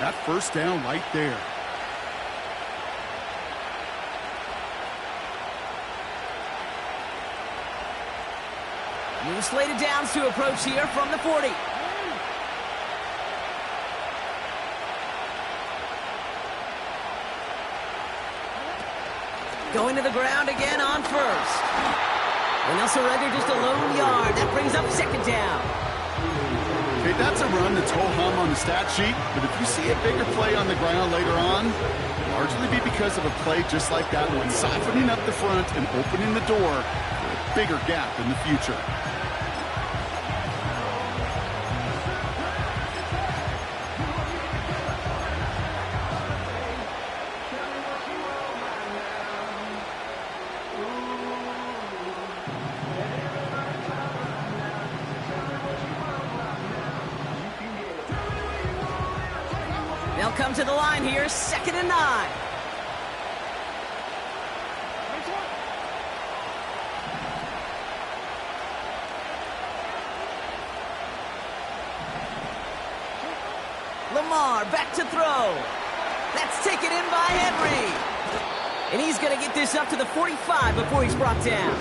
That first down right there. New slated downs to approach here from the 40. Going to the ground again on first. And they'll surrender just a lone yard. That brings up second down. Okay, that's a run that's ho-hum on the stat sheet, but if you see a bigger play on the ground later on, it'll largely be because of a play just like that one, softening up the front and opening the door for a bigger gap in the future. They'll come to the line here, 2nd and 9. Lamar back to throw. That's taken in by Henry. And he's going to get this up to the 45 before he's brought down.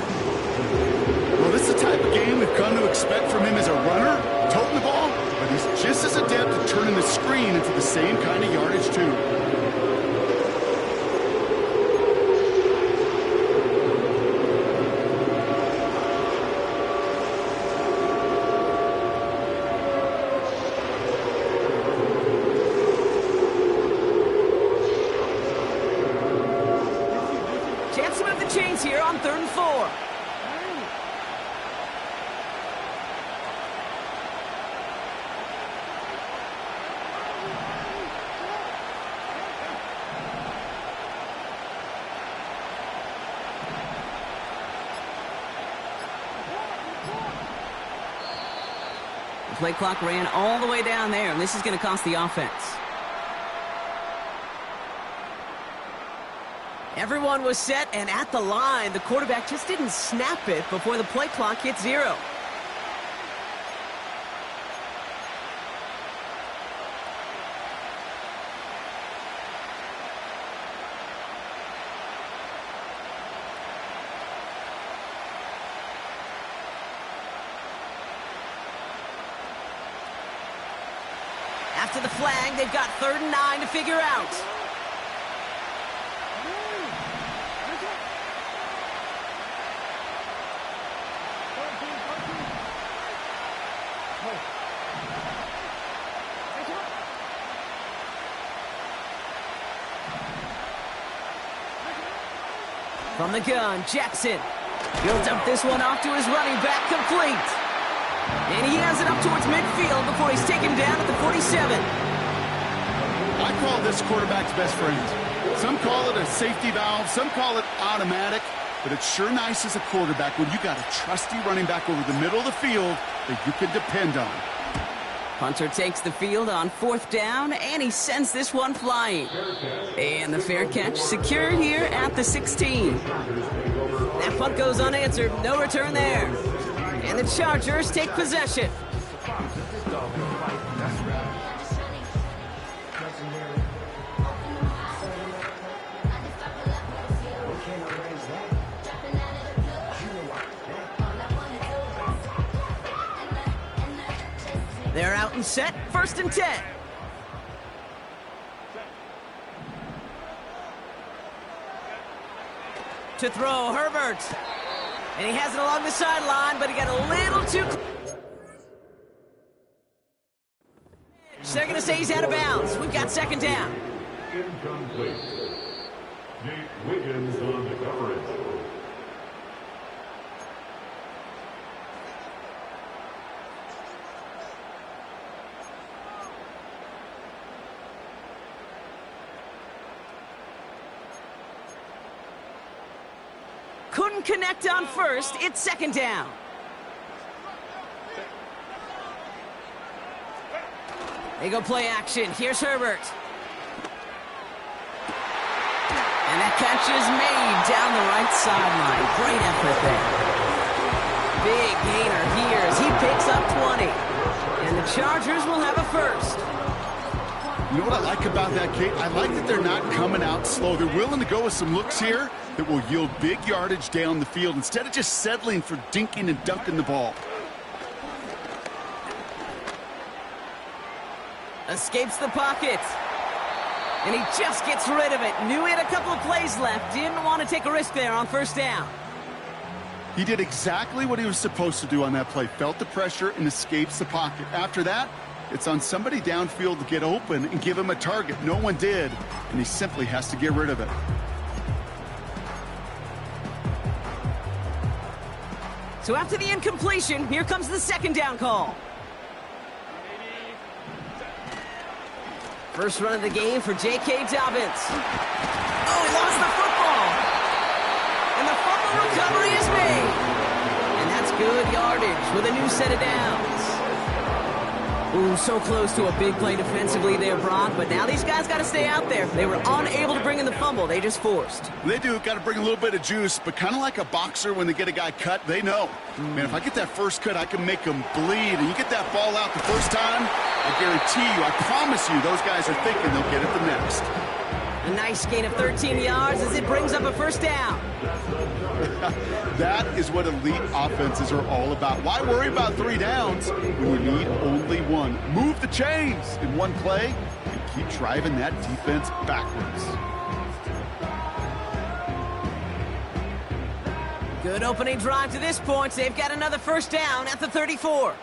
Well, this is the type of game we've come to expect from him as a runner, toting the ball, but he's just as adept at turning the screen into the same kind of yardage, too. Chance to move the chains here on 3rd and 4. The play clock ran all the way down there, and this is going to cost the offense. Everyone was set and at the line. The quarterback just didn't snap it before the play clock hit 0. After the flag, they've got 3rd and 9 to figure out. From the gun, Jackson. He'll dump this one off to his running back, complete. And he has it up towards midfield before he's taken down at the 47. I call this quarterback's best friend. Some call it a safety valve, some call it automatic, but it's sure nice as a quarterback when you got a trusty running back over the middle of the field that you can depend on. Punter takes the field on 4th down, and he sends this one flying. And the fair catch secured here at the 16. That punt goes unanswered. No return there. And the Chargers take possession. They're out and set, 1st and 10. To throw, Herbert. And he has it along the sideline, but he got a little too close. They're going to say he's out of bounds. We've got 2nd down. Incomplete. Nate Wiggins on the coverage. Couldn't connect on 1st. It's 2nd down. They go play action. Here's Herbert. And that catch is made down the right sideline. Great effort there. Big gainer here as he picks up 20. And the Chargers will have a 1st. You know what I like about that, Kate? I like that they're not coming out slow. They're willing to go with some looks here that will yield big yardage down the field instead of just settling for dinking and dunking the ball. Escapes the pocket. And he just gets rid of it. Knew he had a couple of plays left. Didn't want to take a risk there on first down. He did exactly what he was supposed to do on that play. Felt the pressure and escapes the pocket. After that, it's on somebody downfield to get open and give him a target. No one did, and he simply has to get rid of it. So after the incompletion, here comes the second down call. First run of the game for J.K. Dobbins. Oh, he lost the football. And the fumble recovery is made. And that's good yardage with a new set of downs. Ooh, so close to a big play defensively there, Brock. But now these guys got to stay out there. They were unable to bring in the fumble. They just forced. They do. Got to bring a little bit of juice. But kind of like a boxer when they get a guy cut, they know. Man, if I get that first cut, I can make him bleed. And you get that ball out the first time, I guarantee you, I promise you, those guys are thinking they'll get it the next. A nice gain of 13 yards as it brings up a first down. That is what elite offenses are all about. Why worry about 3 downs when you need only one? Move the chains in one play and keep driving that defense backwards. Good opening drive to this point. They've got another first down at the 34.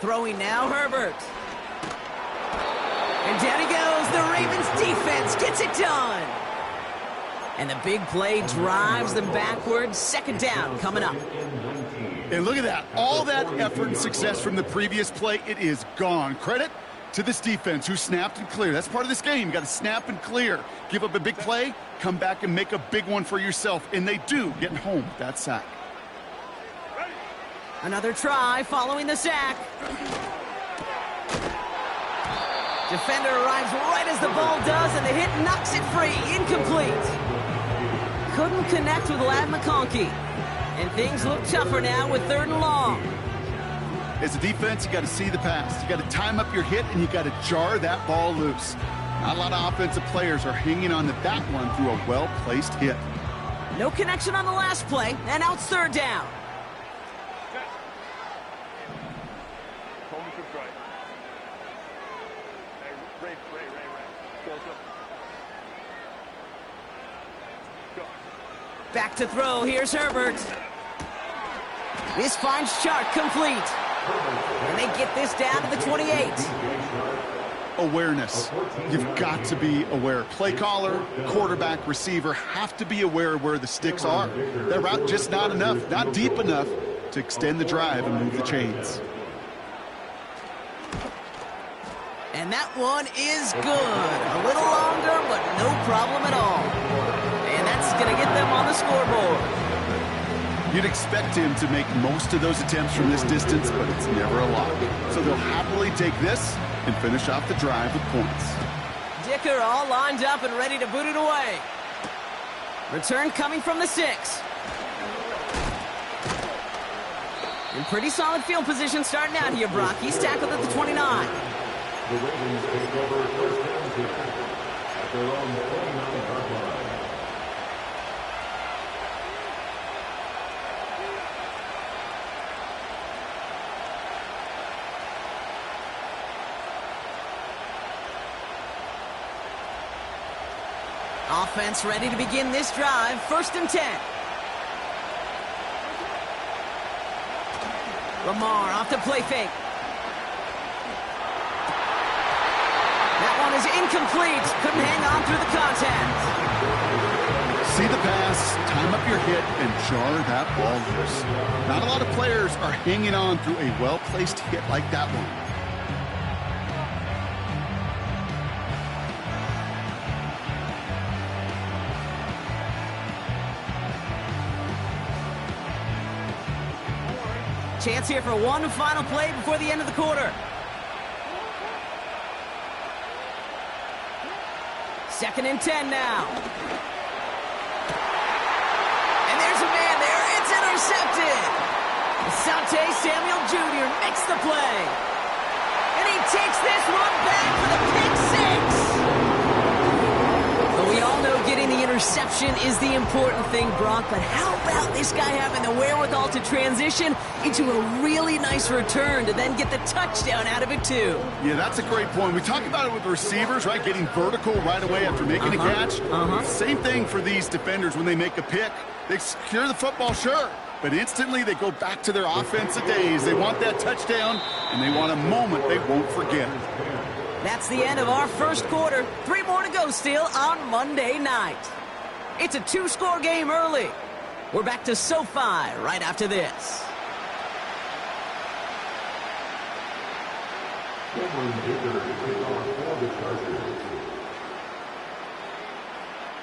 Throwing now, Herbert. And down he goes. The Ravens defense gets it done. And the big play drives them backwards. Second down coming up. And look at that. All that effort and success from the previous play, it is gone. Credit to this defense who snapped and cleared. That's part of this game. You got to snap and clear. Give up a big play, come back and make a big one for yourself. And they do, getting home with that sack. Another try following the sack. Defender arrives right as the ball does, and the hit knocks it free. Incomplete. Couldn't connect with Ladd McConkey. And things look tougher now with 3rd and long. As a defense, you got to see the pass. You got to time up your hit, and you got to jar that ball loose. Not a lot of offensive players are hanging on to that one through a well-placed hit. No connection on the last play, and now it's 3rd down. Back to throw. Here's Herbert. This finds Chark complete. And they get this down to the 28. Awareness. You've got to be aware. Play caller, quarterback, receiver have to be aware of where the sticks are. That route just not enough, not deep enough to extend the drive and move the chains. And that one is good. A little longer, but no problem at all. And that's going to get them on the scoreboard. You'd expect him to make most of those attempts from this distance, but it's never a lot. So they'll happily take this and finish off the drive with points. Dicker all lined up and ready to boot it away. Return coming from the 6. In pretty solid field position starting out here, Brock. He's tackled at the 29. The Ravens take over first down here at their own 29-yard line. Offense ready to begin this drive. 1st and 10. Lamar off the play fake. That one is incomplete. Couldn't hang on through the contact. See the pass, time up your hit, and jar that ball loose. Not a lot of players are hanging on through a well-placed hit like that one. Chance here for one final play before the end of the quarter. 2nd and 10 now. And there's a man there. It's intercepted. Sante Samuel Jr. makes the play. And he takes this one back for the pick six. But we all know getting the interception is the important thing, Brock. But how about this guy having the wherewithal to transition into a really nice return to then get the touchdown out of it, too? Yeah, that's a great point. We talk about it with the receivers, right? Getting vertical right away after making a catch. Same thing for these defenders when they make a pick. They secure the football, sure. But instantly they go back to their offensive days. They want that touchdown, and they want a moment they won't forget. That's the end of our first quarter. 3 more to go still on Monday night. It's a 2-score game early. We're back to SoFi right after this.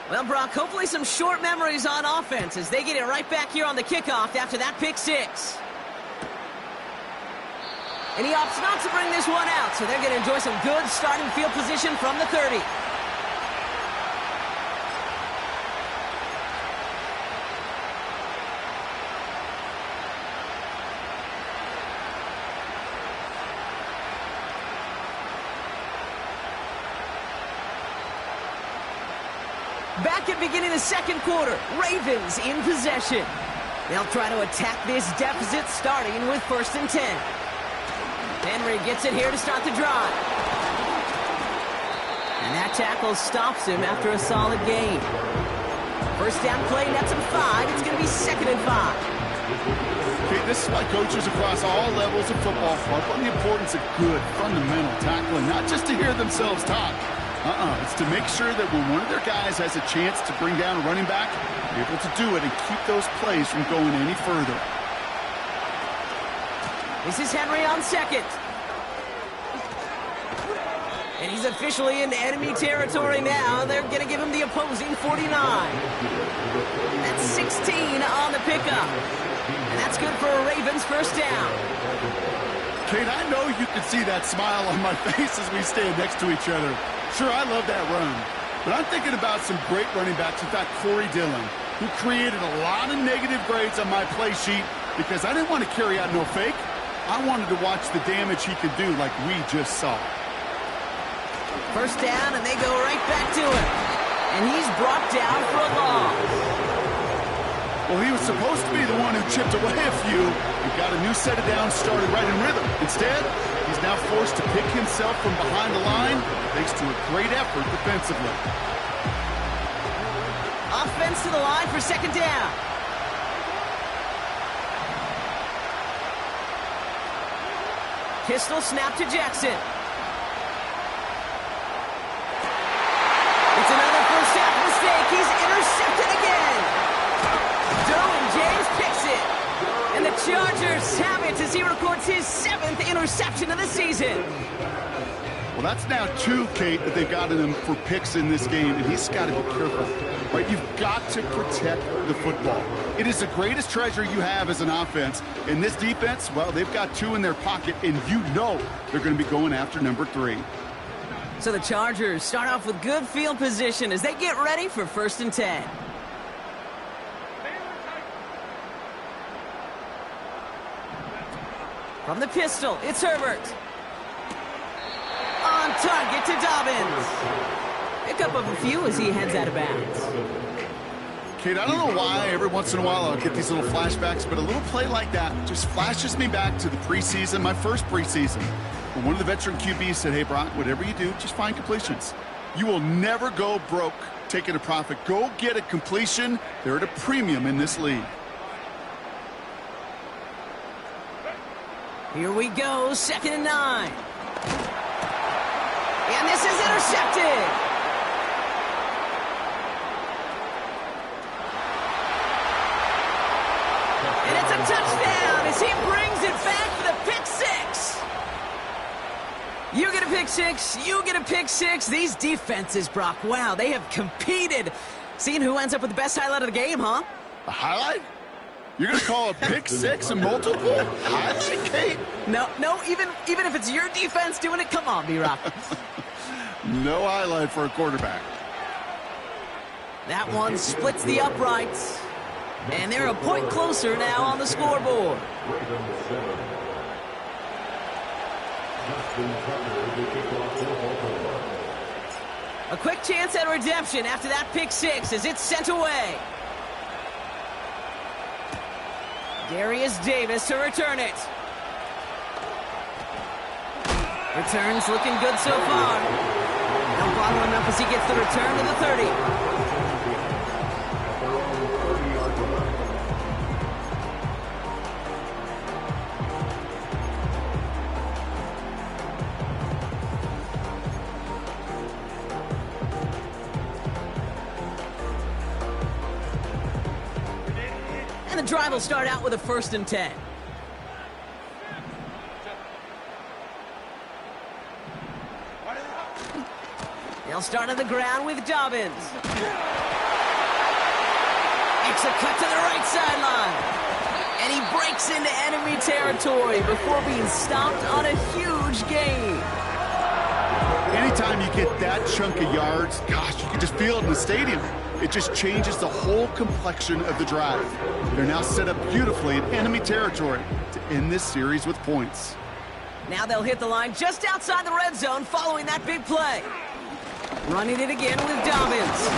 Well, Brock, hopefully some short memories on offense as they get it right back here on the kickoff after that pick six. And he opts not to bring this one out, so they're going to enjoy some good starting field position from the 30. Back at beginning of the second quarter, Ravens in possession. They'll try to attack this deficit starting with 1st and 10. Henry gets it here to start the drive. And that tackle stops him after a solid gain. First down play, nets him 5. It's going to be 2nd and 5. Okay, this is why coaches across all levels of football harp on the importance of good, fundamental tackling, not just to hear themselves talk. It's to make sure that when one of their guys has a chance to bring down a running back, they're able to do it and keep those plays from going any further. This is Henry on 2nd. And he's officially in enemy territory now. They're going to give him the opposing 49. That's 16 on the pickup. And that's good for a Ravens first down. Kate, I know you can see that smile on my face as we stand next to each other. Sure, I love that run. But I'm thinking about some great running backs. In fact, Corey Dillon, who created a lot of negative grades on my play sheet because I didn't want to carry out no fake. I wanted to watch the damage he could do like we just saw. First down, and they go right back to him. And he's brought down for a loss. Well, he was supposed to be the one who chipped away a few and got a new set of downs started right in rhythm. Instead, he's now forced to pick himself from behind the line thanks to a great effort defensively. Offense to the line for 2nd down. Pistol snap to Jackson. It's another first half mistake. He's intercepted again. Derwin James picks it. And the Chargers have it as he records his 7th interception of the season. Well, that's now 2, Kate, that they've gotten him for picks in this game, and he's got to be careful. Right? You've got to protect the football. It is the greatest treasure you have as an offense. And this defense, well, they've got 2 in their pocket, and you know they're going to be going after number 3. So the Chargers start off with good field position as they get ready for 1st and 10. From the pistol, it's Herbert. On target to Dobbins. Pick up of a few as he heads out of bounds. Kate, I don't know why every once in a while I'll get these little flashbacks, but a little play like that just flashes me back to the preseason, my first preseason. When one of the veteran QBs said, hey, Brock, whatever you do, just find completions. You will never go broke taking a profit. Go get a completion. They're at a premium in this league. Here we go, 2nd and 9. And this is intercepted. And it's a touchdown as he brings it back for the pick six. You get a pick six, you get a pick six. These defenses, Brock, wow, they have competed. Seeing who ends up with the best highlight of the game, huh? A highlight? You're going to call a pick six a multiple highlight, Kate? No, even if it's your defense doing it, come on, B-Rock. No highlight for a quarterback. That one splits the uprights. And they're a point closer now on the scoreboard. Ravens 7. Justin Tucker, the kickoff for Baltimore. A quick chance at redemption after that pick six as it's sent away. Darius Davis to return it. Returns looking good so far. They'll bottle him up as he gets the return to the 30. And the drive will start out with a 1st and 10. They'll start on the ground with Dobbins. It's a cut to the right sideline. And he breaks into enemy territory before being stopped on a huge gain. Anytime you get that chunk of yards, gosh, you can just feel it in the stadium. It just changes the whole complexion of the drive. They're now set up beautifully in enemy territory to end this series with points. Now they'll hit the line just outside the red zone following that big play. Running it again with Dobbins.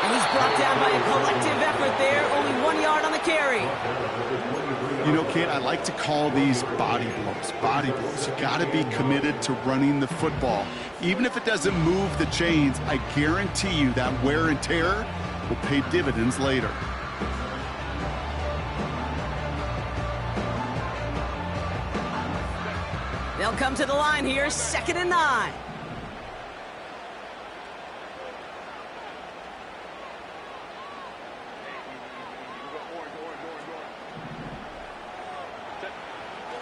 And he's brought down by a collective effort there, only 1 yard on the carry. You know, Kate, I like to call these body blows. Body blows. You got to be committed to running the football. Even if it doesn't move the chains, I guarantee you that wear and tear will pay dividends later. They'll come to the line here, 2nd and 9.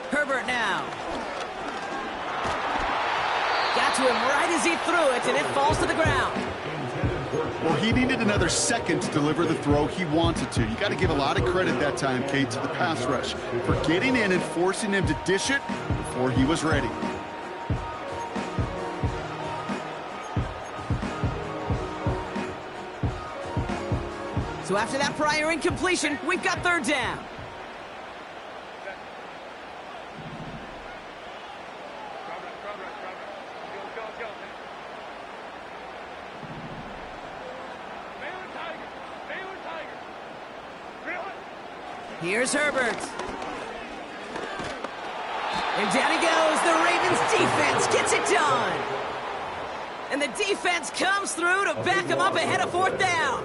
Herbert now. Got to him right as he threw it, and it falls to the ground. Well, he needed another second to deliver the throw he wanted to. You got to give a lot of credit that time, Kate, to the pass rush for getting in and forcing him to dish it before he was ready. So after that prior incompletion, we've got 3rd down. Here's Herbert. And down he goes. The Ravens defense gets it done. And the defense comes through to back him up ahead of 4th down.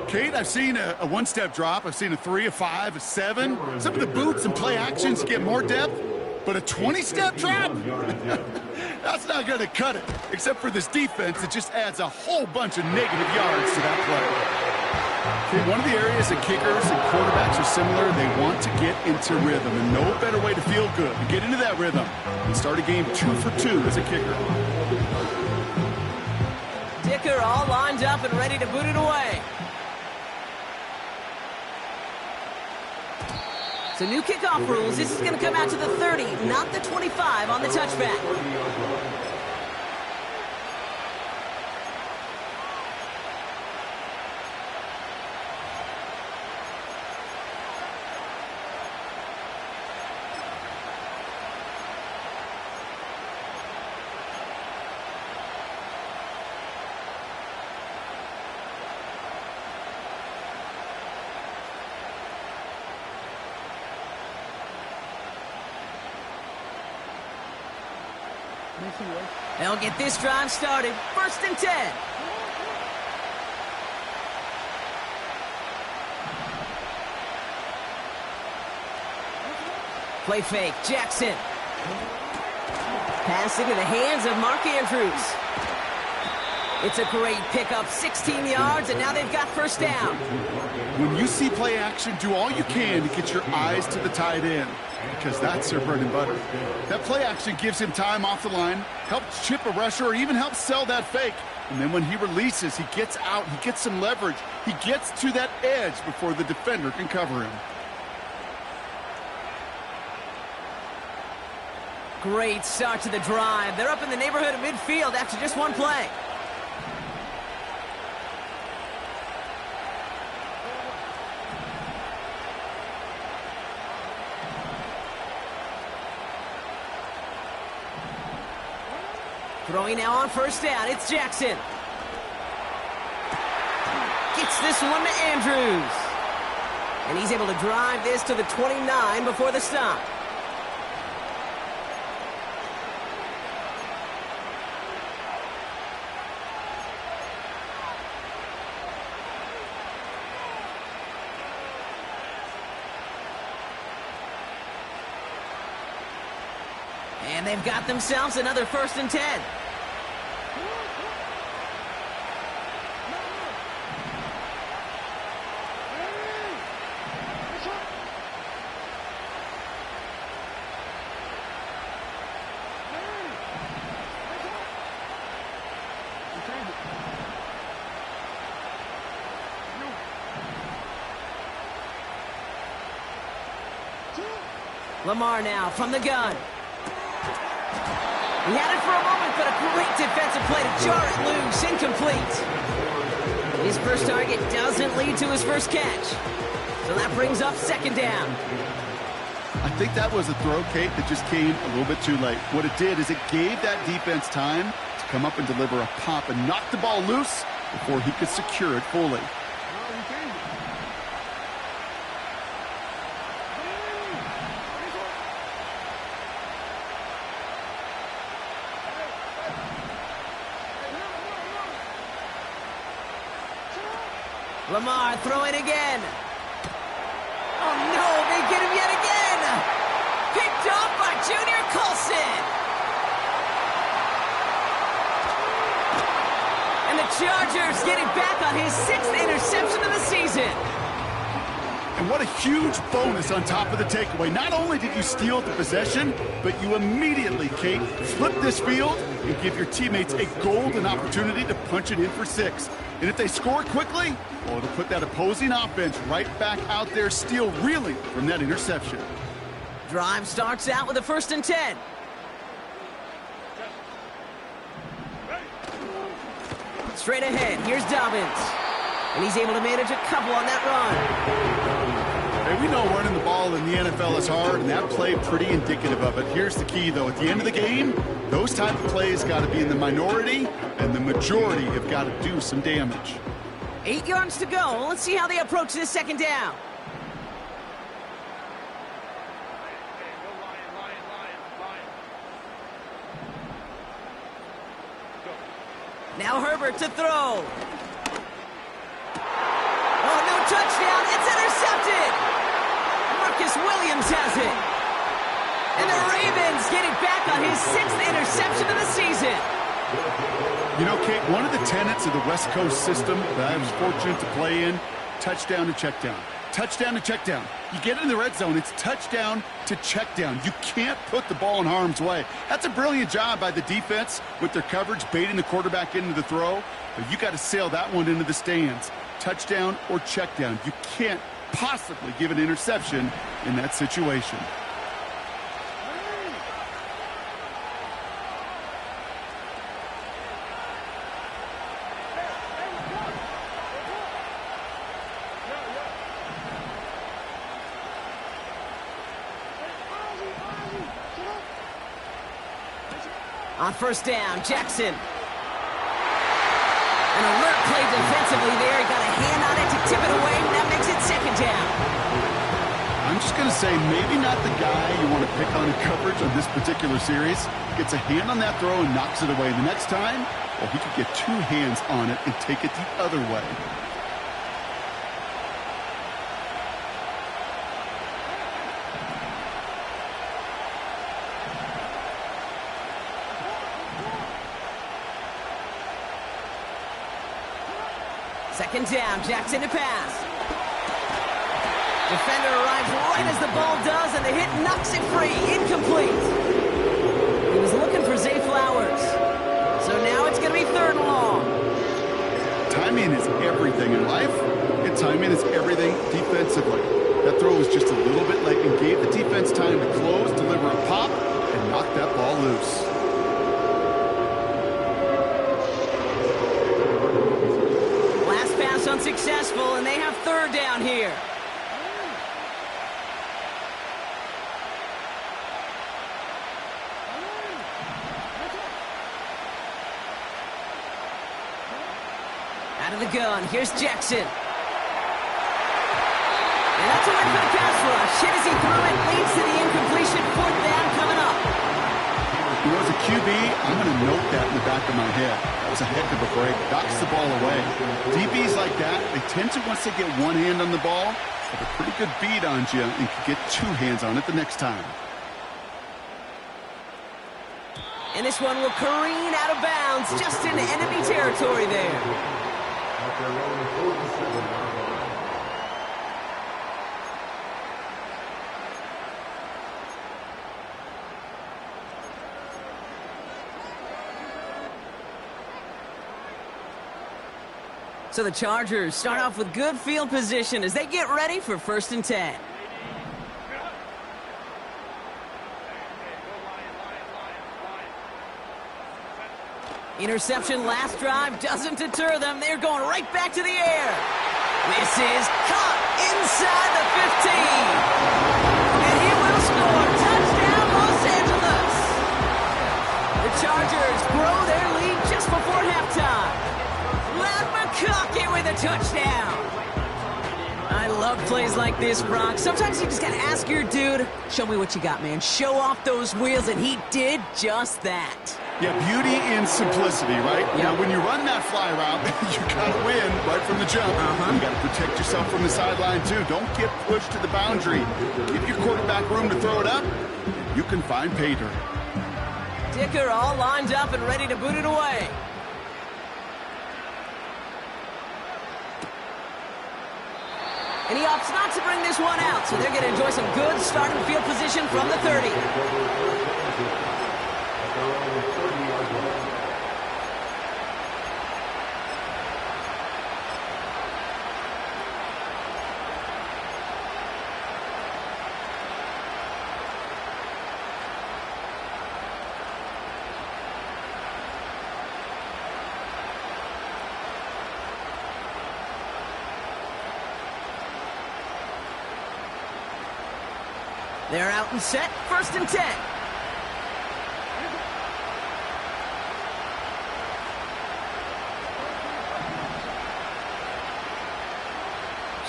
Kate, I've seen a one-step drop. I've seen a 3, a 5, a 7. Some of the boots and play actions get more depth. But a 20-step drop? That's not going to cut it. Except for this defense, it just adds a whole bunch of negative yards to that play. Okay, one of the areas that kickers and quarterbacks are similar, they want to get into rhythm, and no better way to feel good to get into that rhythm and start a game 2 for 2 as a kicker. Dicker all lined up and ready to boot it away. So new kickoff rules. This is going to come out to the 30, not the 25 on the touchback. They'll get this drive started. 1st and 10. Play fake. Jackson. Pass into the hands of Mark Andrews. It's a great pickup. 16 yards, and now they've got 1st down. When you see play action, do all you can to get your eyes to the tight end, because that's their bread and butter. That play action gives him time off the line, helps chip a rusher, or even helps sell that fake. And then when he releases, he gets out, he gets some leverage. He gets to that edge before the defender can cover him. Great start to the drive. They're up in the neighborhood of midfield after just one play. Throwing now on first down, it's Jackson. Gets this one to Andrews. And he's able to drive this to the 29 before the stop. And they've got themselves another 1st and 10. Lamar now from the gun. He had it for a moment, but a great defensive play to jar it loose. Incomplete. His first target doesn't lead to his first catch. So that brings up 2nd down. I think that was a throw, Kate, that just came a little bit too late. What it did is it gave that defense time to come up and deliver a pop and knock the ball loose before he could secure it fully. Lamar throwing again. Oh no, they get him yet again. Picked off by Junior Colson. And the Chargers getting back on his 6th interception of the season. And what a huge bonus on top of the takeaway. Not only did you steal the possession, but you immediately, Kate, flip this field and give your teammates a golden opportunity to punch it in for 6. And if they score quickly, well, it'll put that opposing offense right back out there, still reeling from that interception. Drive starts out with a 1st and 10. Straight ahead, here's Dobbins. And he's able to manage a couple on that run. Hey, we know running the ball in the NFL is hard, and that play pretty indicative of it. Here's the key, though. At the end of the game, those type of plays got to be in the minority, and the majority have got to do some damage. 8 yards to go. Let's see how they approach this 2nd down. Now Herbert to throw. Oh, no touchdown. It's intercepted. Marcus Williams has it. And the Ravens getting back on his 6th interception of the season. You know, Kate, one of the tenets of the West Coast system that I was fortunate to play in, touchdown to check down. Touchdown to check down. You get in the red zone, it's touchdown to check down. You can't put the ball in harm's way. That's a brilliant job by the defense with their coverage, baiting the quarterback into the throw. But you got to sail that one into the stands. Touchdown or check down. You can't possibly give an interception in that situation. On first down, Jackson. An alert play defensively there. He got a hand on it to tip it away. That makes it 2nd down. I'm just going to say maybe not the guy you want to pick on in coverage on this particular series. Gets a hand on that throw and knocks it away. The next time, well, he could get 2 hands on it and take it the other way. Second down, Jackson to pass. Defender arrives right as the ball does, and the hit knocks it free. Incomplete. He was looking for Zay Flowers. So now it's going to be 3rd and long. Timing is everything in life, and timing is everything defensively. That throw was just a little bit late and gave the defense time to close, deliver a pop, and knock that ball loose. Unsuccessful, and they have 3rd down here. Out of the gun, here's Jackson. And that's a win for the pass rush. Hit as he threw it, leads to the incompletion. 4th down coming up. You know, as a QB, I'm going to note that in the back of my head. That was a heck of a break. Knocks the ball away. DBs like that, they tend to, once they get one hand on the ball, have a pretty good beat on you and can get 2 hands on it the next time. And this one will careen out of bounds, just into enemy territory there. After their own 47-yard line. So the Chargers start off with good field position as they get ready for 1st and 10. Interception last drive doesn't deter them. They're going right back to the air. This is caught inside the 15. And he will score. Touchdown, Los Angeles. The Chargers grow their lead just before halftime. McConkey with a touchdown. I love plays like this, Brock. Sometimes you just got to ask your dude, show me what you got, man. Show off those wheels, and he did just that. Yeah, beauty in simplicity, right? Yep. Now, when you run that fly route, you got to win right from the jump. You got to protect yourself from the sideline, too. Don't get pushed to the boundary. Give your quarterback room to throw it up. You can find pay dirt. Dicker all lined up and ready to boot it away. And he opts not to bring this one out, so they're going to enjoy some good starting field position from the 30. They're out and set, 1st and 10.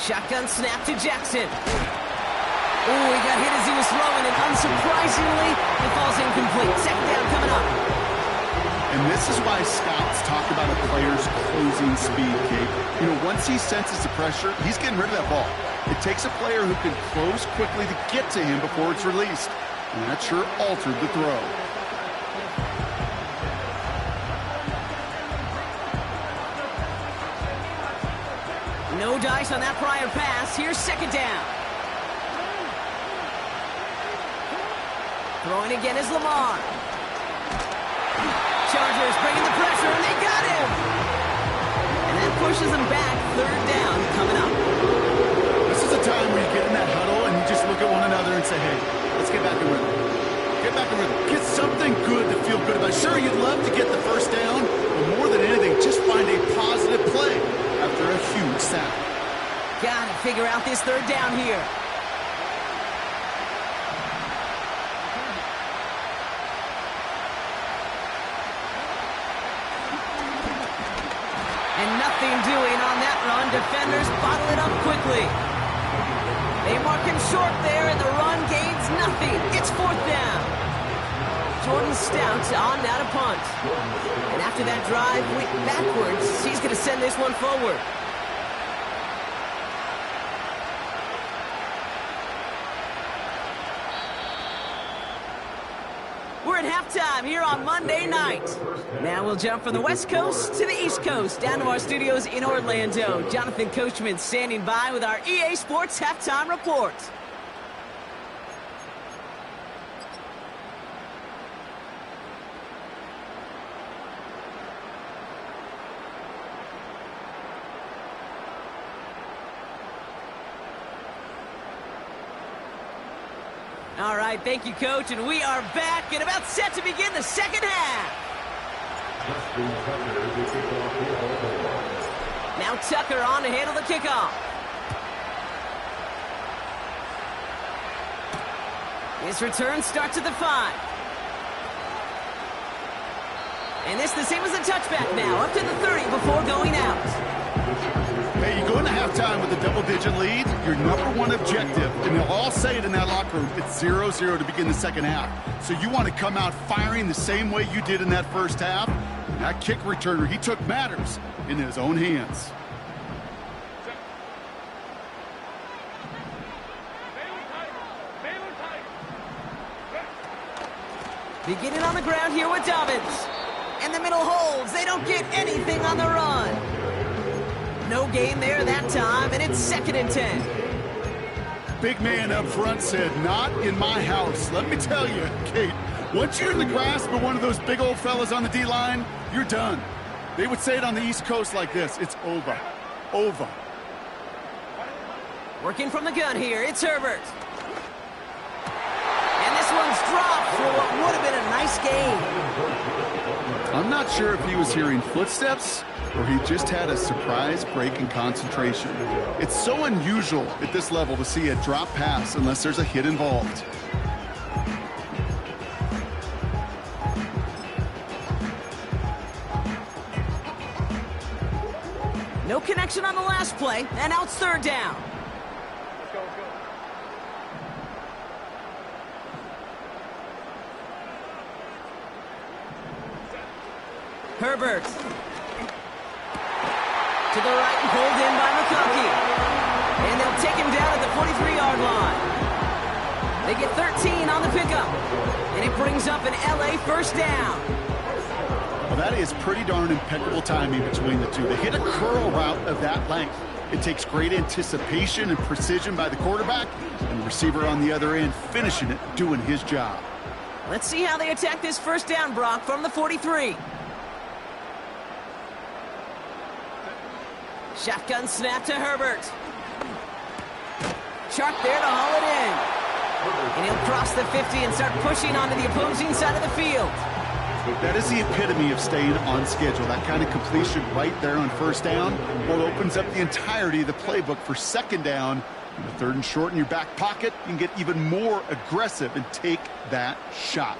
Shotgun snap to Jackson. Ooh, he got hit as he was throwing, and unsurprisingly, it falls incomplete. 2nd down coming up. And this is why scouts talk about a player's closing speed, Kate. You know, once he senses the pressure, he's getting rid of that ball. It takes a player who can close quickly to get to him before it's released. And that sure altered the throw. No dice on that prior pass. Here's 2nd down. Throwing again is Lamar. Chargers bringing the pressure, and they got him. And that pushes them back. 3rd down coming up. This is a time where you get in that huddle and you just look at one another and say, hey, let's get back in rhythm. Get back in rhythm. Get something good to feel good about. Sure, you'd love to get the 1st down, but more than anything, just find a positive play after a huge sack. Gotta figure out this 3rd down here. And nothing doing on that run. Defenders bottle it up quickly. They mark him short there, and the run gains nothing. It's 4th down. Jordan Stout on now to punt. And after that drive went backwards, he's going to send this one forward. We're at halftime here on Monday night. Now we'll jump from the West Coast to the East Coast, down to our studios in Orlando. Jonathan Coachman standing by with our EA Sports Halftime Report. All right, thank you, Coach, and we are back and about set to begin the 2nd half. Now Tucker on to handle the kickoff. His return starts at the 5. And this the same as a touchback now, up to the 30 before going out. Hey, you go into halftime with a double-digit lead, your number one objective, and they'll all say it in that locker room, it's 0-0 to begin the second half. So you want to come out firing the same way you did in that first half. And that kick returner, he took matters in his own hands. Beginning on the ground here with Dobbins. And the middle holds. They don't get anything on the run. No gain there that time, and it's 2nd and 10. Big man up front said, not in my house. Let me tell you, Kate, once you're in the grasp of one of those big old fellas on the D-line, you're done. They would say it on the East Coast like this, it's over. Over. Working from the gun here, it's Herbert. And this one's dropped for what would have been a nice gain. I'm not sure if he was hearing footsteps or he just had a surprise break in concentration. It's so unusual at this level to see a drop pass unless there's a hit involved. No connection on the last play, and now it's 3rd down. Herbert. To the right and pulled in by McConkey. And they'll take him down at the 43-yard line. They get 13 on the pickup. And it brings up an LA first down. Well, that is pretty darn impeccable timing between the two. They hit a curl route of that length. It takes great anticipation and precision by the quarterback, and the receiver on the other end finishing it, doing his job. Let's see how they attack this first down, Brock, from the 43. Shotgun snap to Herbert. Sharp there to haul it in. And he'll cross the 50 and start pushing onto the opposing side of the field. That is the epitome of staying on schedule. That kind of completion right there on first down. Well, it opens up the entirety of the playbook for 2nd down. In the 3rd and short in your back pocket, you can get even more aggressive and take that shot.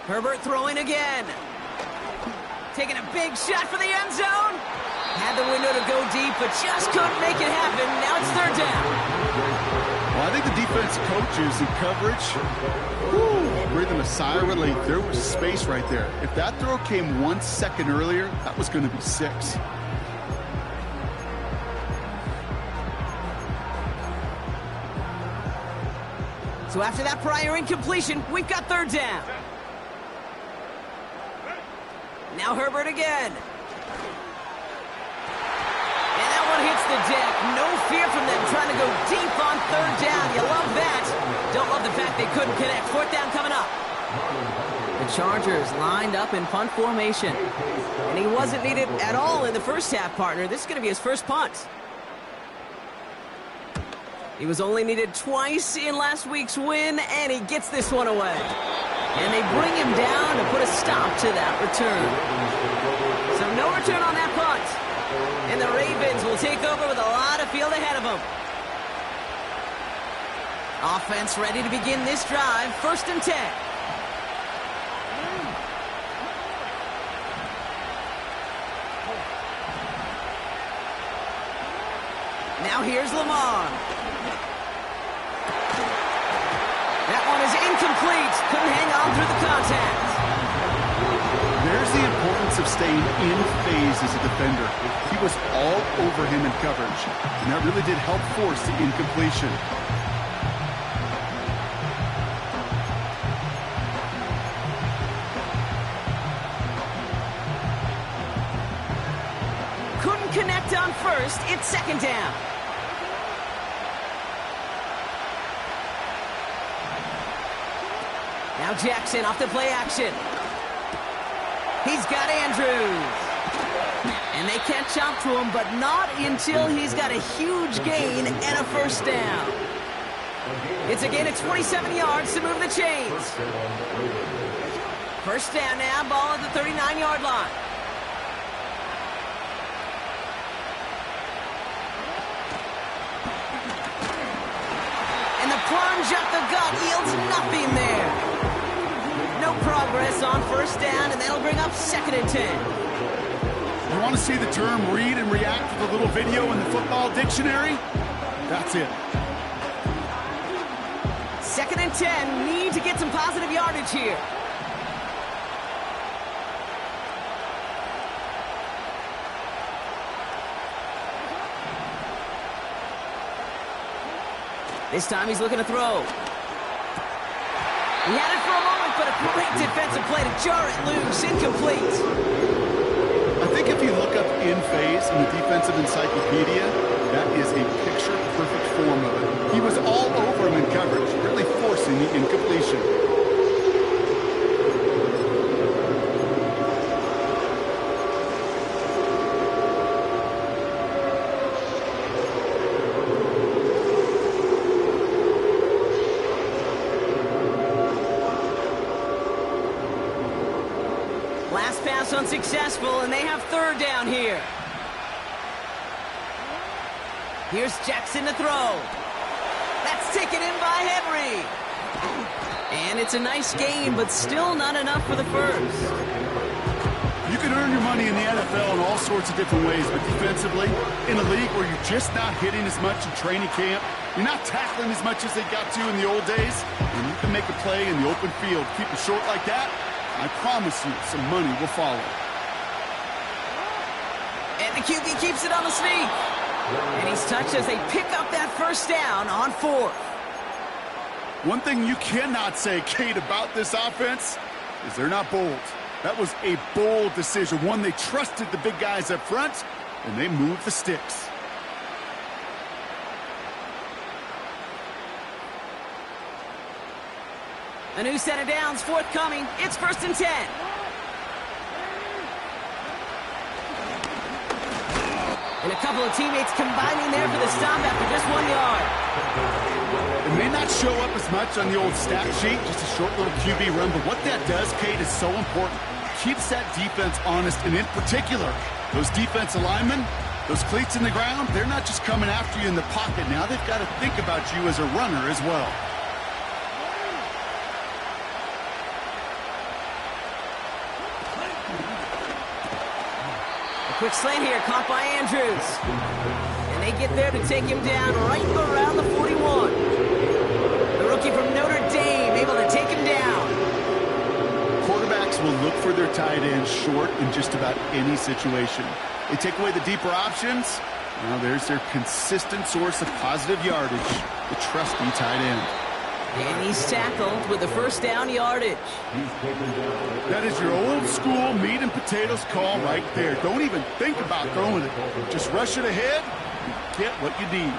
Herbert throwing again. Taking a big shot for the end zone. Had the window to go deep, but just couldn't make it happen. Now it's 3rd down. Well, I think the defense coaches in coverage, breathing a sigh of relief. There was space right there. If that throw came 1 second earlier, that was going to be 6. So after that prior incompletion, we've got 3rd down. Now Herbert again. And that one hits the deck. No fear from them trying to go deep on 3rd down. You love that. Don't love the fact they couldn't connect. 4th down coming up. The Chargers lined up in punt formation. And he wasn't needed at all in the first half, partner. This is going to be his first punt. He was only needed twice in last week's win, and he gets this one away. And they bring him down to put a stop to that return. So no return on that punt. And the Ravens will take over with a lot of field ahead of them. Offense ready to begin this drive. 1st and 10. Now here's Lamar. That one is incomplete. Couldn't hang on through the contact. There's the importance of staying in phase as a defender. He was all over him in coverage, and that really did help force the incompletion. Couldn't connect on 1st. It's 2nd down. Now Jackson off the play action. He's got Andrews. And they catch up to him, but not until he's got a huge gain and a 1st down. It's a gain of 27 yards to move the chains. 1st down now, ball at the 39-yard line. And the plunge up the gut yields nothing there. No progress on 1st down, and that'll bring up 2nd and 10. want to see the term read and react to the little video in the football dictionary? That's it. 2nd and 10. Need to get some positive yardage here. This time he's looking to throw. He had it for a moment, but a great defensive play to jar it loose. Incomplete. I think if you look up in phase in the defensive encyclopedia, that is a picture-perfect form of it. He was all over him in coverage, really forcing the incompletion. Last pass unsuccessful, and they have 3rd down here. Here's Jackson to throw. That's taken in by Henry. And it's a nice gain, but still not enough for the first. You can earn your money in the NFL in all sorts of different ways, but defensively, in a league where you're just not hitting as much in training camp, you're not tackling as much as they got to in the old days, and you can make a play in the open field, keep it short like that, I promise you some money will follow. And the QB keeps it on the sneak. And he's touched as they pick up that 1st down on 4th. One thing you cannot say, Kate, about this offense is they're not bold. That was a bold decision. One, they trusted the big guys up front, and they moved the sticks. A new set of downs forthcoming. It's 1st and 10. And a couple of teammates combining there for the stop after just 1 yard. It may not show up as much on the old stat sheet, just a short little QB run, but what that does, Kate, is so important. Keeps that defense honest, and in particular, those defensive linemen, those cleats in the ground, they're not just coming after you in the pocket. Now they've got to think about you as a runner as well. Quick slant here, caught by Andrews. And they get there to take him down right around the 41. The rookie from Notre Dame able to take him down. Quarterbacks will look for their tight end short in just about any situation. They take away the deeper options. Now there's their consistent source of positive yardage, the trusty tight end. And he's tackled with the 1st down yardage. That is your old school meat and potatoes call right there. Don't even think about throwing it. Just rush it ahead and get what you need.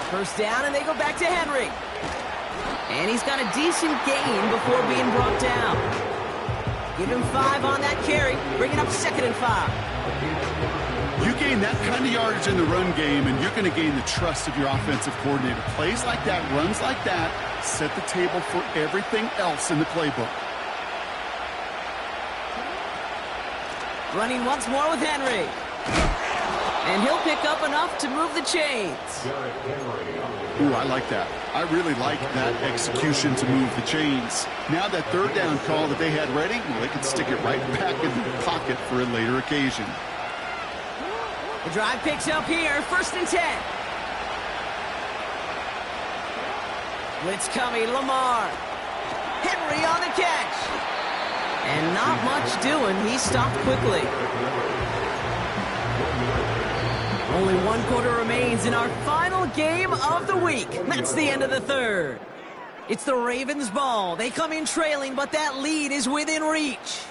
First down, and they go back to Henry. And he's got a decent gain before being brought down. Give him 5 on that carry, bringing up 2nd and 5. You gain that kind of yardage in the run game, and you're going to gain the trust of your offensive coordinator. Plays like that, runs like that, set the table for everything else in the playbook. Running once more with Henry. And he'll pick up enough to move the chains. Ooh, I like that. I really like that execution to move the chains. Now that 3rd down call that they had ready, well, they can stick it right back in the pocket for a later occasion. The drive picks up here, 1st and 10. Blitz coming, Lamar. Henry on the catch. And not much doing. He stopped quickly. Only 1 quarter remains in our final game of the week. That's the end of the 3rd. It's the Ravens' ball. They come in trailing, but that lead is within reach.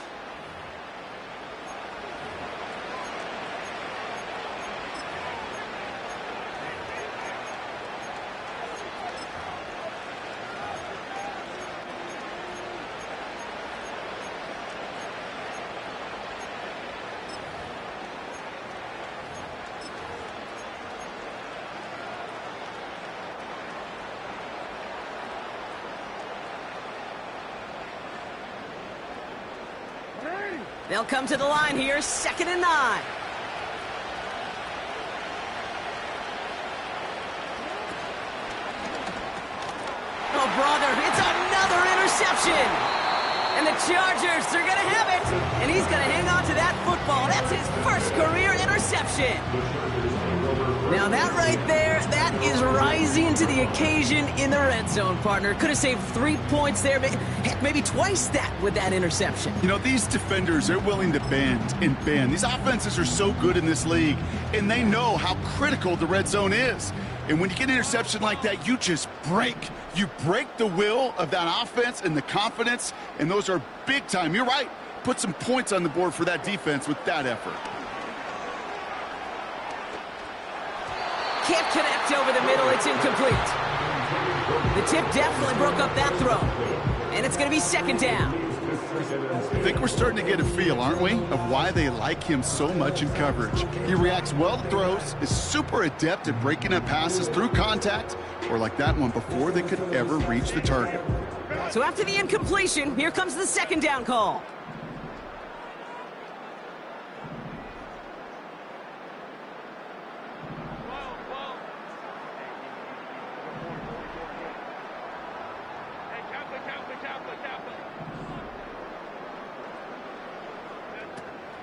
They'll come to the line here, 2nd and 9. brother. It's another interception. And the Chargers, they're going to have it. And he's going to hang on to that football. That's his first career interception. Now that right there, that is rising to the occasion in the red zone, partner. Could have saved 3 points there, but heck, maybe twice that with that interception. You know, these defenders, they're willing to bend and bend. These offenses are so good in this league, and they know how critical the red zone is. And when you get an interception like that, you just break. You break the will of that offense and the confidence, and those are big time. You're right. Put some points on the board for that defense with that effort. Can't connect over the middle. It's incomplete. The tip definitely broke up that throw. And it's going to be second down. I think we're starting to get a feel, aren't we, of why they like him so much in coverage. He reacts well to throws, is super adept at breaking up passes through contact, or like that one before they could ever reach the target. So after the incompletion, here comes the second down call.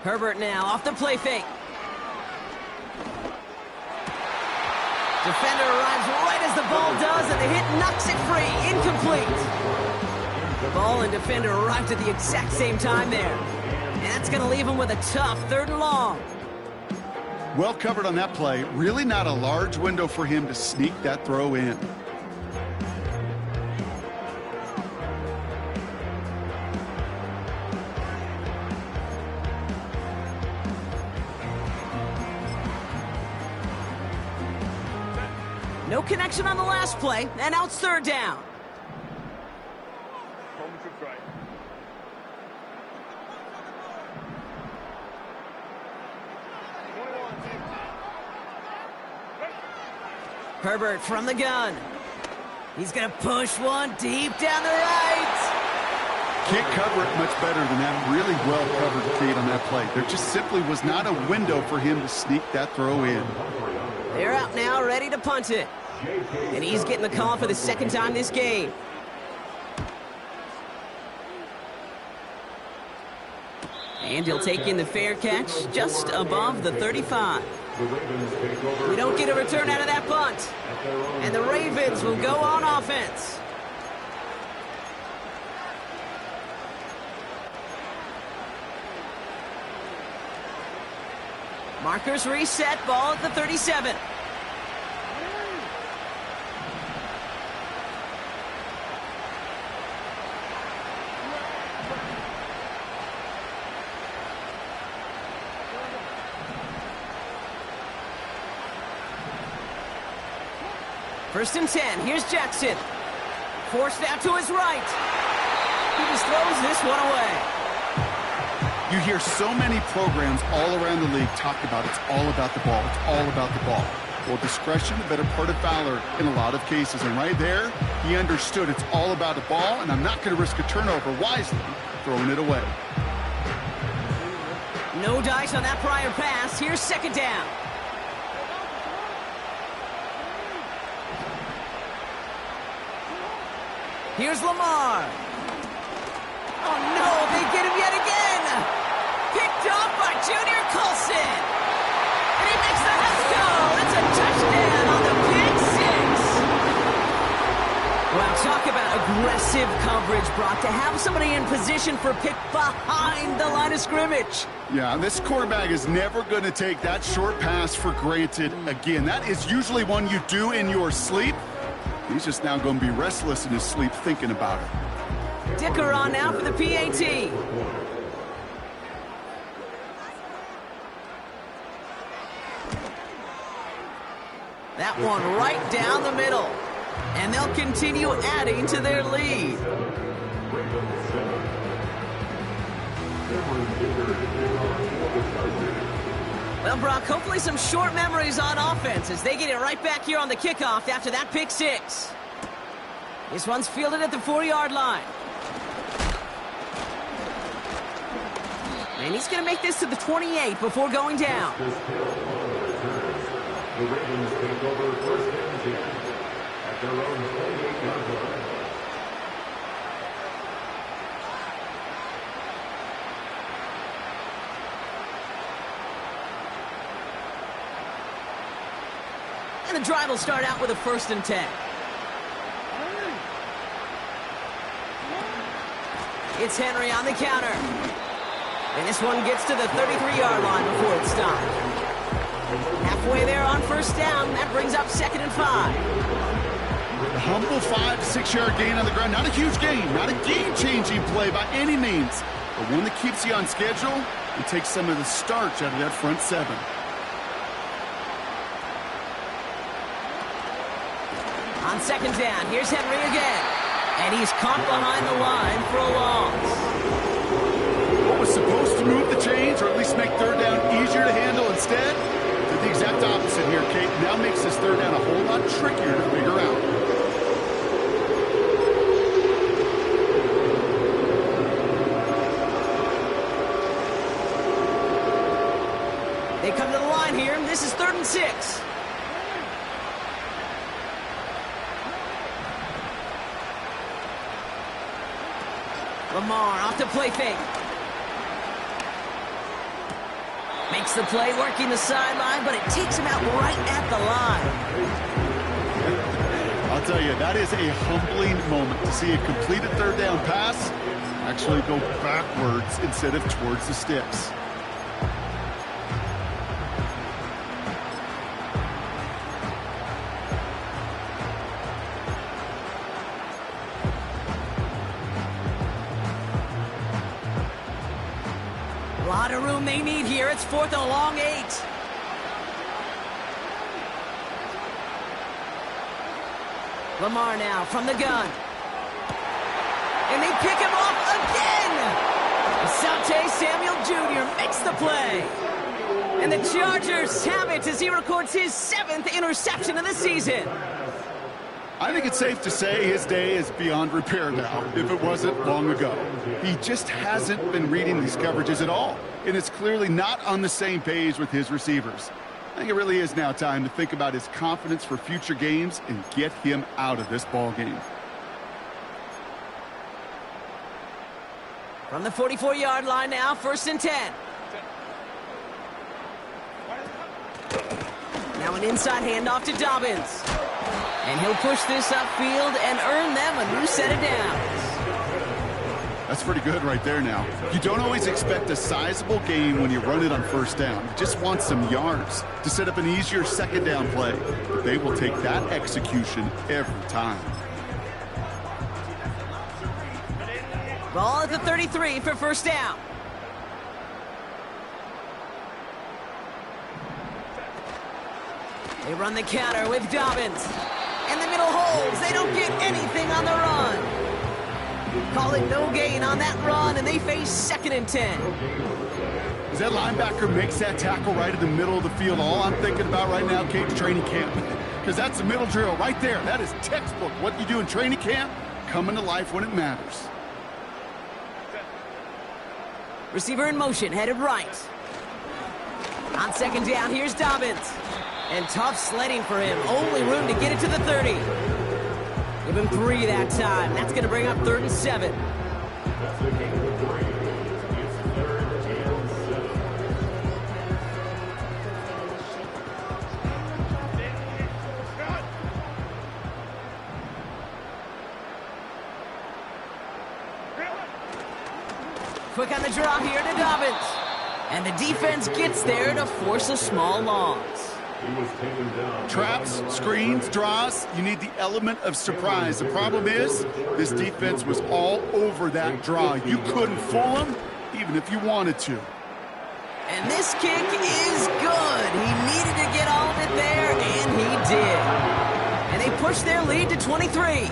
Herbert now off the play fake. Defender arrives right as the ball does, and the hit knocks it free. Incomplete. The ball and defender arrived at the exact same time there. And that's going to leave him with a tough 3rd and long. Well covered on that play. Really not a large window for him to sneak that throw in. No connection on the last play, and now it's 3rd down. Herbert from the gun. He's going to push one deep down the right. Can't cover it much better than that really well-covered feed on that play. There just simply was not a window for him to sneak that throw in. They're out now, ready to punt it. And he's getting the call for the 2nd time this game. And he'll take in the fair catch just above the 35. We don't get a return out of that punt. And the Ravens will go on offense. Markers reset, ball at the 37. First and 10. Here's Jackson. Forced out to his right. He just throws this one away. You hear so many programs all around the league talk about it's all about the ball. It's all about the ball. Well, discretion, the better part of valor in a lot of cases. And right there, he understood it's all about the ball, and I'm not going to risk a turnover wisely, throwing it away. No dice on that prior pass. Here's 2nd down. Here's Lamar. Oh, no, they get him yet again. Picked off by Junior Colson. And he makes the house go. It's a touchdown on the pick six. Well, talk about aggressive coverage, Brock, to have somebody in position for a pick behind the line of scrimmage. Yeah, this quarterback is never going to take that short pass for granted again. That is usually one you do in your sleep. He's just now going to be restless in his sleep thinking about it. Dicker on now for the PAT. That one right down the middle. And they'll continue adding to their lead. Well, Brock, hopefully some short memories on offense as they get it right back here on the kickoff after that pick six. This one's fielded at the 4-yard line. And he's going to make this to the 28 before going down. The Ravens take over first and 10 at their own 28-yard line. And the drive will start out with a 1st and 10. It's Henry on the counter. And this one gets to the 33-yard line before it's stopped. Halfway there on 1st down. That brings up 2nd and 5. A humble 5 to 6 yard gain on the ground. Not a huge gain, not a game-changing play by any means, but one that keeps you on schedule and takes some of the starch out of that front 7. On 2nd down, here's Henry again. And he's caught behind the line for a loss. What was supposed to move the chains, or at least make 3rd down easier to handle, instead did the exact opposite here, Kate. Now makes this 3rd down a whole lot trickier to figure out. They come to the line here. This is 3rd and 6. Lamar off to play fake. Makes the play, working the sideline, but it takes him out right at the line. I'll tell you, that is a humbling moment to see a completed 3rd down pass actually go backwards instead of towards the sticks. A lot of room they need here. It's 4th and a long 8. Lamar now from the gun. And they pick him off again. Asante Samuel Jr. makes the play. And the Chargers have it as he records his 7th interception of the season. I think it's safe to say his day is beyond repair now, if it wasn't long ago. He just hasn't been reading these coverages at all, and it's clearly not on the same page with his receivers. I think it really is now time to think about his confidence for future games and get him out of this ball game. From the 44-yard line now, 1st and 10. Now an inside handoff to Dobbins. And he'll push this upfield and earn them a new set of downs. That's pretty good right there now. You don't always expect a sizable gain when you run it on 1st down. You just want some yards to set up an easier 2nd down play. But they will take that execution every time. Ball at the 33 for 1st down. They run the counter with Dobbins. And the middle holds. They don't get anything on the run. Call it no gain on that run, and they face 2nd and 10. As that linebacker makes that tackle right in the middle of the field, all I'm thinking about right now, Kate, training camp. Because that's the middle drill right there. That is textbook. What you do in training camp, coming to life when it matters. Receiver in motion, headed right. On 2nd down, here's Dobbins. And tough sledding for him. Only room to get it to the 30. Give him 3 that time. That's going to bring up 3rd and 7. Quick on the draw here to Dobbins. And the defense gets there to force a small loss. Traps, screens, draws, you need the element of surprise. The problem is, this defense was all over that draw. You couldn't fool them, even if you wanted to. And this kick is good. He needed to get all of it there, and he did. And they push their lead to 23.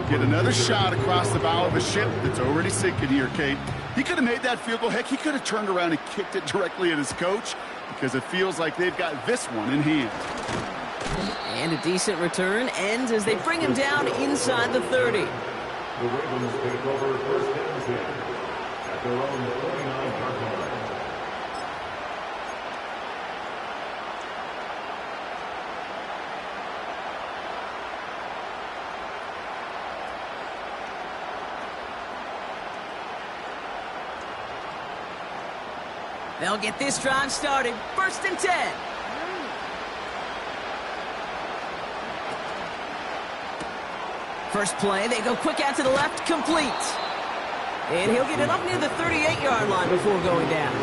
Get another shot across the bow of a ship that's already sinking here, Kate. He could have made that field goal. Heck, he could have turned around and kicked it directly at his coach, because it feels like they've got this one in hand. And a decent return ends as they bring him down inside the 30. The Ravens take over 1st and 10 at their own 49-yard line. They'll get this drive started. 1st and 10. First play, they go quick out to the left, complete. And he'll get it up near the 38-yard line before going down.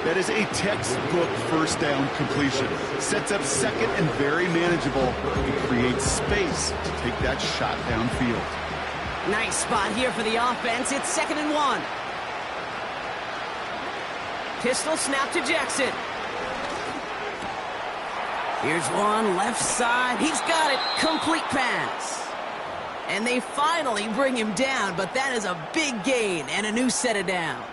That is a textbook first down completion. Sets up second and very manageable. It creates space to take that shot downfield. Nice spot here for the offense. It's 2nd and 1. Pistol snap to Jackson. Here's one, left side. He's got it. Complete pass. And they finally bring him down, but that is a big gain and a new set of downs.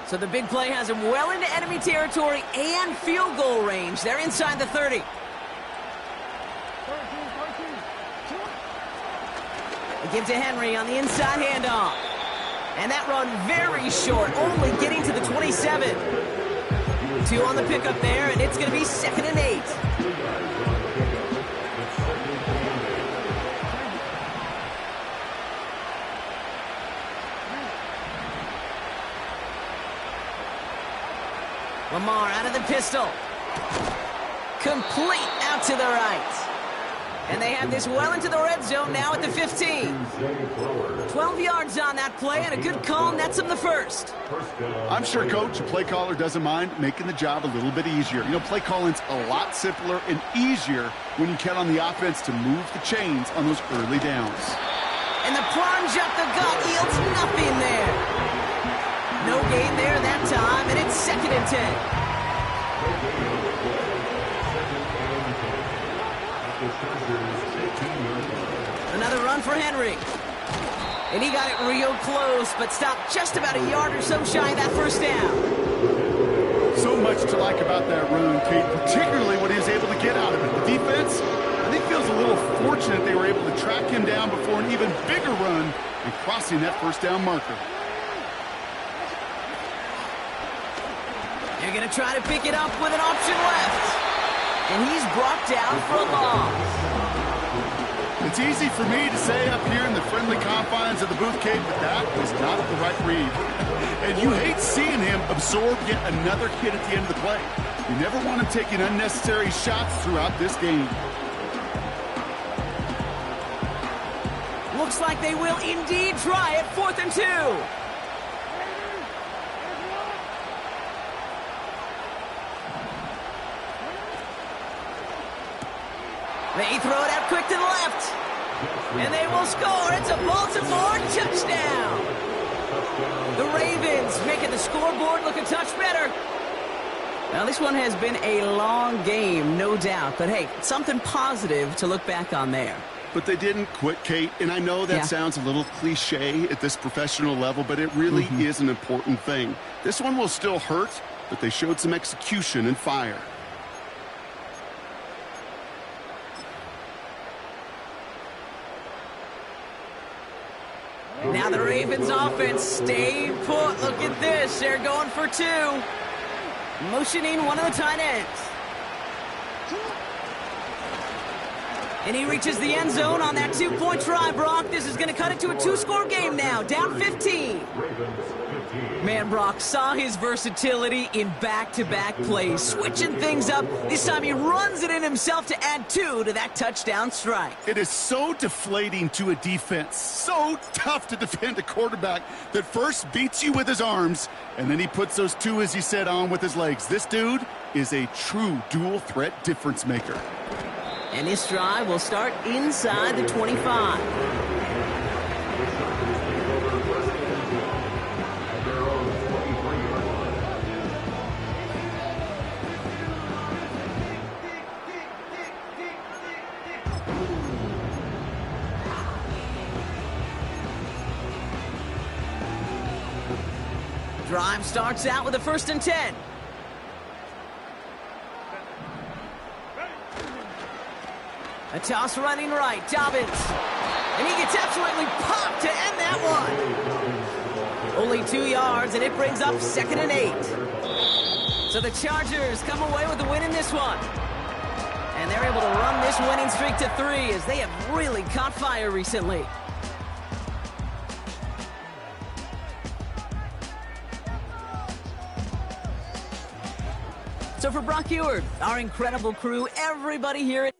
So the big play has him well into enemy territory and field goal range. They're inside the 30. They give to Henry on the inside handoff. And that run very short, only getting to the 27. 2 on the pickup there, and it's going to be 2nd and 8. Lamar out of the pistol. Complete out to the right. And they have this well into the red zone now at the 15. 12 yards on that play, and a good call nets him the first. I'm sure, Coach, a play caller doesn't mind making the job a little bit easier. You know, play calling's a lot simpler and easier when you count on the offense to move the chains on those early downs. And the plunge up the gut yields nothing there. No gain there that time, and it's 2nd and 10. Another run for Henry. And he got it real close, but stopped just about a yard or so shy of that first down. So much to like about that run, Kate, particularly what he was able to get out of it. The defense, I think, feels a little fortunate they were able to track him down before an even bigger run and crossing that first down marker. They're going to try to pick it up with an option left. And he's brought down for a loss. It's easy for me to say up here in the friendly confines of the booth, Kate, but that was not the right read. And you hate seeing him absorb yet another hit at the end of the play. You never want him taking unnecessary shots throughout this game. Looks like they will indeed try it. 4th and 2. They throw it out quick to the left. And they will score. It's a Baltimore touchdown. The Ravens making the scoreboard look a touch better. Now, this one has been a long game, no doubt. But, hey, something positive to look back on there. But they didn't quit, Kate. And I know that sounds a little cliche at this professional level, but it really is an important thing. This one will still hurt, but they showed some execution and fire. Now the Ravens offense stayed put. Look at this. They're going for 2. Motioning one of the tight ends. And he reaches the end zone on that 2-point try, Brock. This is going to cut it to a 2-score game now. Down 15. Man, Brock saw his versatility in back-to-back plays. Switching things up. This time he runs it in himself to add 2 to that touchdown strike. It is so deflating to a defense. So tough to defend a quarterback that first beats you with his arms, and then he puts those 2, as he said, on with his legs. This dude is a true dual-threat difference maker. And this drive will start inside the 25. Drive starts out with a 1st and 10. A toss running right, Dobbins. And he gets absolutely popped to end that one. Only 2 yards, and it brings up 2nd and 8. So the Chargers come away with the win in this one. And they're able to run this winning streak to 3 as they have really caught fire recently. So for Brock Heward, our incredible crew, everybody here at